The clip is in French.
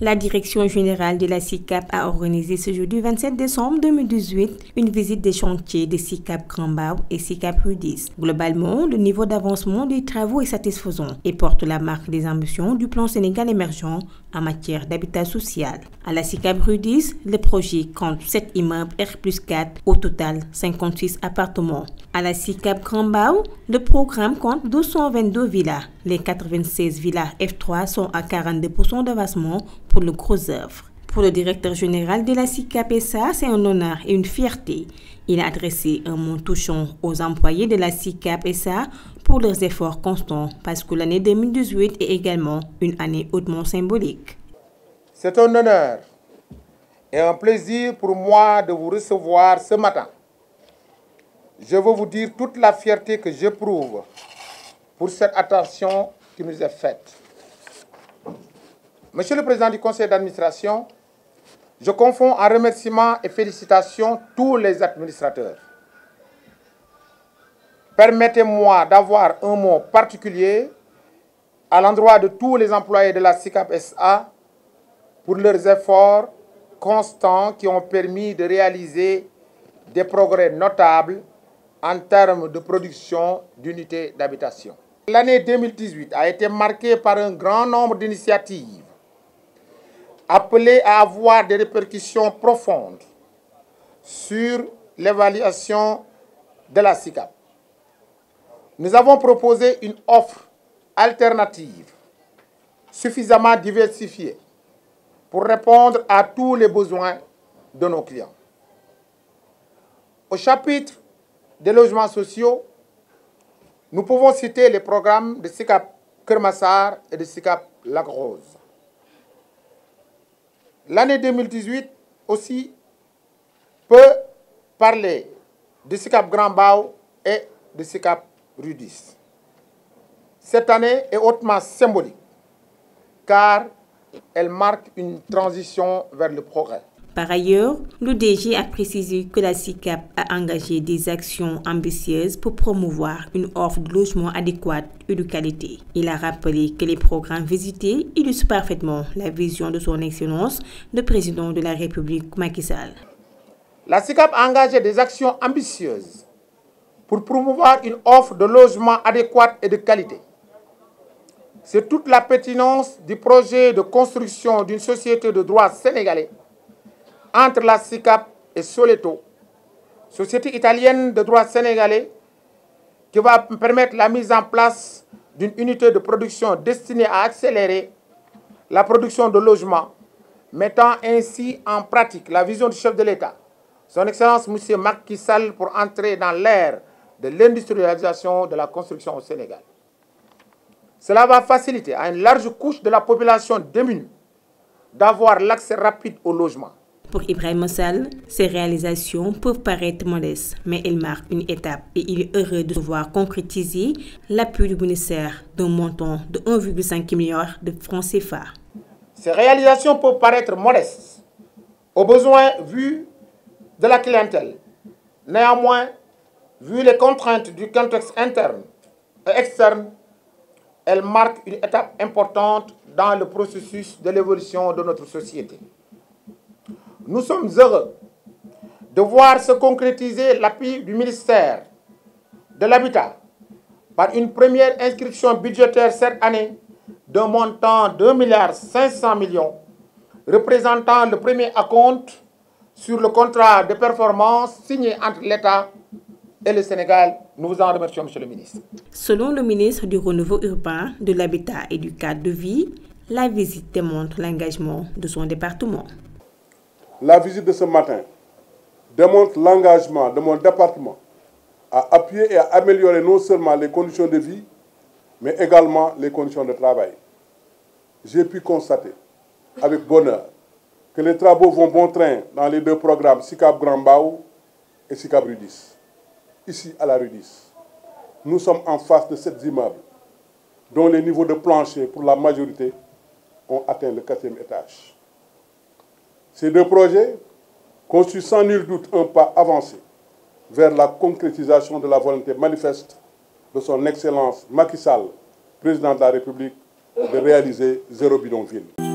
La direction générale de la SICAP a organisé ce jeudi 27 décembre 2018 une visite des chantiers de SICAP Grand Mbao et SICAP Rudis. Globalement, le niveau d'avancement des travaux est satisfaisant et porte la marque des ambitions du plan Sénégal émergent en matière d'habitat social. À la SICAP Rudis, le projet compte 7 immeubles R+4, au total 56 appartements. À la SICAP Grand Mbao, le programme compte 222 villas. Les 96 villas F3 sont à 42% d'avancement pour le gros œuvre. Pour le directeur général de la SICAP SA, c'est un honneur et une fierté. Il a adressé un mot touchant aux employés de la SICAP SA pour leurs efforts constants parce que l'année 2018 est également une année hautement symbolique. C'est un honneur et un plaisir pour moi de vous recevoir ce matin. Je veux vous dire toute la fierté que j'éprouve pour cette attention qui nous est faite. Monsieur le Président du Conseil d'administration, je confonds en remerciements et félicitations tous les administrateurs. Permettez-moi d'avoir un mot particulier à l'endroit de tous les employés de la SICAP SA pour leurs efforts constants qui ont permis de réaliser des progrès notables en termes de production d'unités d'habitation. L'année 2018 a été marquée par un grand nombre d'initiatives appelées à avoir des répercussions profondes sur l'évaluation de la SICAP. Nous avons proposé une offre alternative suffisamment diversifiée pour répondre à tous les besoins de nos clients. Au chapitre des logements sociaux, nous pouvons citer les programmes de SICAP Keur Massar et de SICAP Lac Rose. L'année 2018 aussi peut parler de SICAP Grand Mbao et de SICAP Rudis. Cette année est hautement symbolique car elle marque une transition vers le progrès. Par ailleurs, le DG a précisé que la SICAP a engagé des actions ambitieuses pour promouvoir une offre de logement adéquate et de qualité. Il a rappelé que les programmes visités illustrent parfaitement la vision de son Excellence, le président de la République Macky Sall. La SICAP a engagé des actions ambitieuses pour promouvoir une offre de logement adéquate et de qualité. C'est toute la pertinence du projet de construction d'une société de droit sénégalais entre la SICAP et Soleto, société italienne de droit sénégalais, qui va permettre la mise en place d'une unité de production destinée à accélérer la production de logements, mettant ainsi en pratique la vision du chef de l'État, son Excellence M. Macky Sall, pour entrer dans l'ère de l'industrialisation de la construction au Sénégal. Cela va faciliter à une large couche de la population démunie d'avoir l'accès rapide au logement. Pour Ibrahima Sall, ces réalisations peuvent paraître modestes, mais elles marquent une étape et il est heureux de voir concrétiser l'appui du ministère d'un montant de 1,5 milliard de francs CFA. Ces réalisations peuvent paraître modestes aux besoins vus de la clientèle. Néanmoins, vu les contraintes du contexte interne et externe, elles marquent une étape importante dans le processus de l'évolution de notre société. Nous sommes heureux de voir se concrétiser l'appui du ministère de l'Habitat par une première inscription budgétaire cette année d'un montant de 2,5 milliards, représentant le premier acompte sur le contrat de performance signé entre l'État et le Sénégal. Nous vous en remercions, Monsieur le ministre. Selon le ministre du Renouveau urbain, de l'Habitat et du cadre de vie, la visite démontre l'engagement de son département. La visite de ce matin démontre l'engagement de mon département à appuyer et à améliorer non seulement les conditions de vie, mais également les conditions de travail. J'ai pu constater avec bonheur que les travaux vont bon train dans les deux programmes SICAP Grand Mbao et SICAP Rudis. Ici à la Rudis, nous sommes en face de 7 immeubles dont les niveaux de plancher pour la majorité ont atteint le 4e étage. Ces deux projets constituent sans nul doute un pas avancé vers la concrétisation de la volonté manifeste de son Excellence Macky Sall, président de la République, de réaliser zéro bidonville.